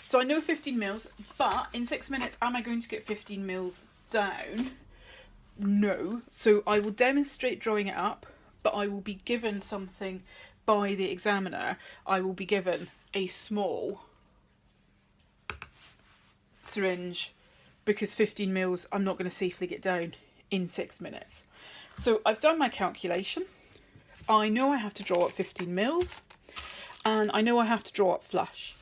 So I know 15 mils, but in 6 minutes, am I going to get 15 mils down? No. So I will demonstrate drawing it up, but I will be given something by the examiner. I will be given a small syringe because 15 mils I'm not going to safely get down in 6 minutes. So I've done my calculation. I know I have to draw up 15 mils and I know I have to draw up flush.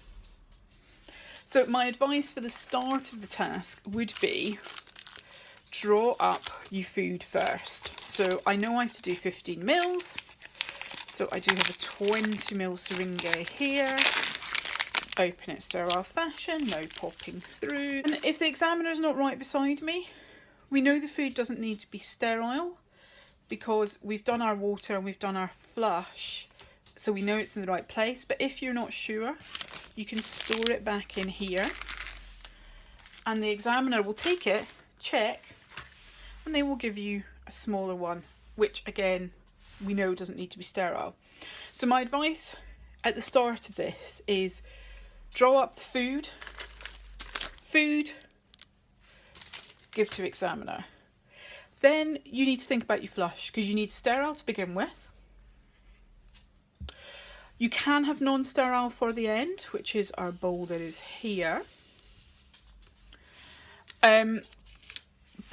So my advice for the start of the task would be draw up your food first. So I know I have to do 15 mils. So I do have a 20 ml syringe here. Open it sterile fashion, no popping through. And if the examiner is not right beside me, we know the food doesn't need to be sterile because we've done our water and we've done our flush, so we know it's in the right place. But if you're not sure, you can store it back in here and the examiner will take it, check, and they will give you a smaller one, which again, we know doesn't need to be sterile. So my advice at the start of this is draw up the food, give to examiner. Then you need to think about your flush because you need sterile to begin with. You can have non-sterile for the end, which is our bowl that is here. But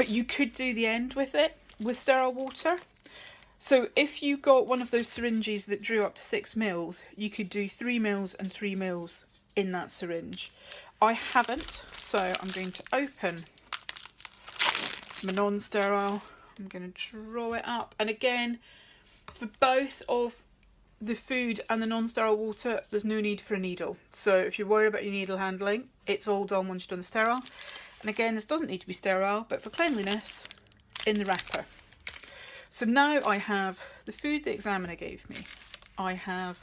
you could do the end with it, with sterile water. So if you got one of those syringes that drew up to 6 mils, you could do 3 mils and 3 mils in that syringe. I haven't, so I'm going to open my non-sterile. I'm going to draw it up. And again, for both of the food and the non-sterile water, there's no need for a needle. So if you're worried about your needle handling, it's all done once you've done the sterile. And again, this doesn't need to be sterile, but for cleanliness, in the wrapper. So now I have the food the examiner gave me. I have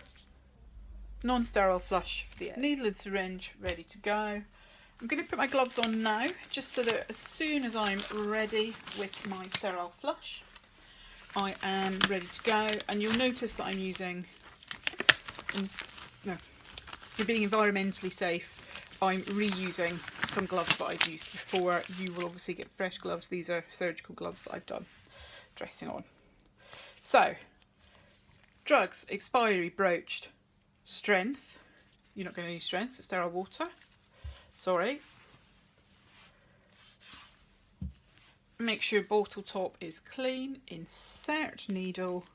non-sterile flush for the needle and syringe ready to go. I'm going to put my gloves on now, just so that as soon as I'm ready with my sterile flush, I am ready to go. And you'll notice that I'm using, for being environmentally safe, I'm reusing some gloves that I've used before. You will obviously get fresh gloves. These are surgical gloves that I've done dressing on. So, drugs, expiry, broached, strength. You're not going to need strength, so sterile water. Sorry. Make sure bottle top is clean. Insert needle.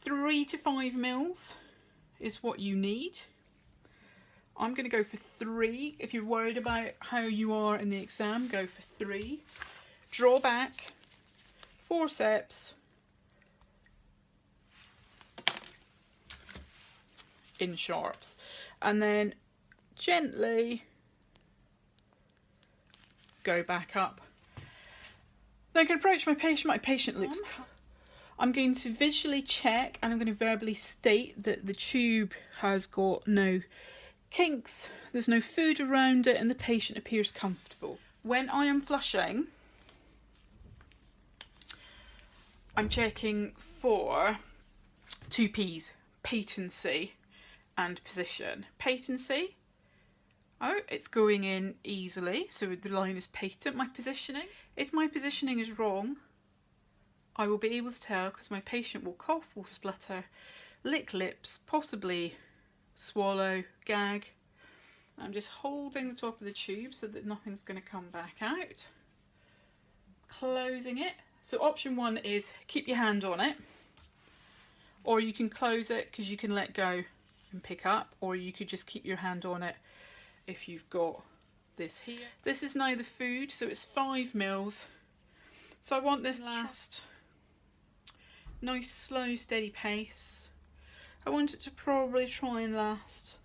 3 to 5 mils is what you need. I'm going to go for 3. If you're worried about how you are in the exam, go for 3. Draw back. Forceps. In sharps. And then gently go back up. Then I'm going to approach my patient. My patient looks... I'm going to visually check and I'm going to verbally state that the tube has got no kinks, there's no food around it, and the patient appears comfortable. When I am flushing, I'm checking for 2 P's, patency and position. Patency, oh, it's going in easily, so the line is patent. My positioning, if my positioning is wrong, I will be able to tell because my patient will cough, will splutter, lick lips, possibly swallow, gag. I'm just holding the top of the tube so that nothing's going to come back out. Closing it. So option 1 is keep your hand on it, or you can close it because you can let go and pick up, or you could just keep your hand on it if you've got this here. This is now the food, so it's 5 mils. So I want this to last. Nice, slow, steady pace. I want it to probably try and last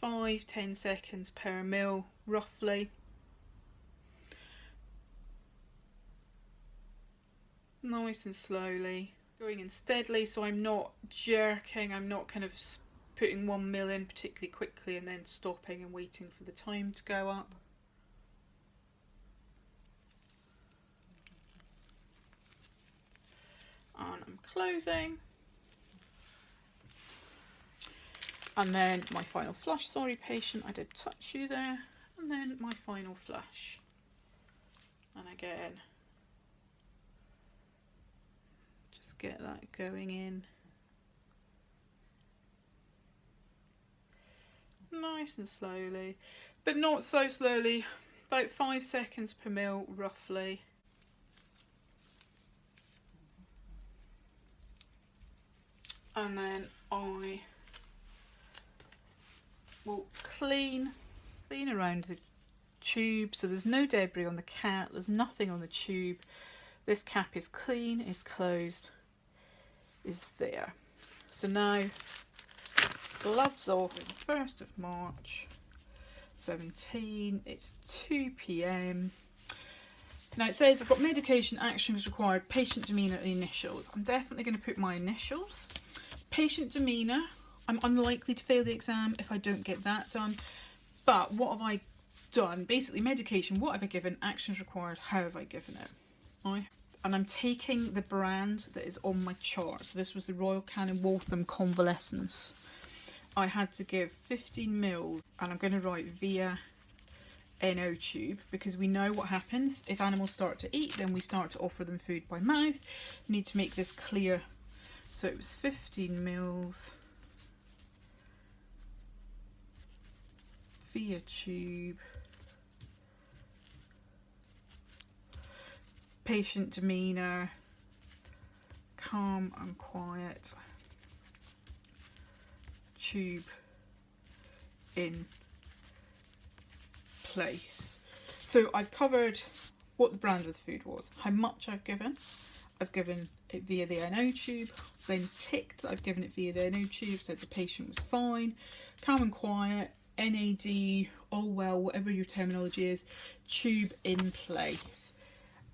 5-10 seconds per mil, roughly. Nice and slowly, going in steadily, so I'm not jerking, I'm not kind of putting 1 mil in particularly quickly and then stopping and waiting for the time to go up. And I'm closing. And then my final flush. Sorry, patient, I did touch you there. And then my final flush. And again, just get that going in. Nice and slowly, but not so slowly, about 5 seconds per mil roughly. And then I will clean around the tube so there's no debris on the cat, there's nothing on the tube. This cap is clean, is closed, is there. So now, gloves off, 1st of March 17, it's 2 p.m. Now it says I've got medication, actions required, patient demeanour and initials. I'm definitely going to put my initials. Patient demeanour, I'm unlikely to fail the exam if I don't get that done. But what have I done? Basically medication, what have I given, actions required, how have I given it? And I'm taking the brand that is on my chart. So this was the Royal Canin Waltham convalescence. I had to give 15 mils and I'm going to write via NO tube because we know what happens if animals start to eat, then we start to offer them food by mouth. We need to make this clear. So it was 15 mils via tube. Patient demeanour, calm and quiet, tube in place. So I've covered what the brand of the food was, how much I've given it via the NO tube, then ticked that I've given it via the NO tube, said the patient was fine, calm and quiet, NAD, all well, whatever your terminology is, tube in place.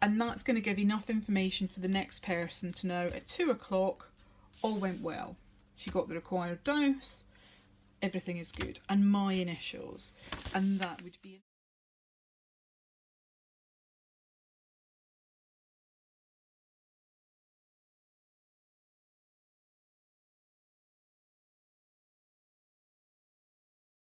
And that's going to give enough information for the next person to know at 2 o'clock, all went well. She got the required dose, everything is good. And my initials. And that would be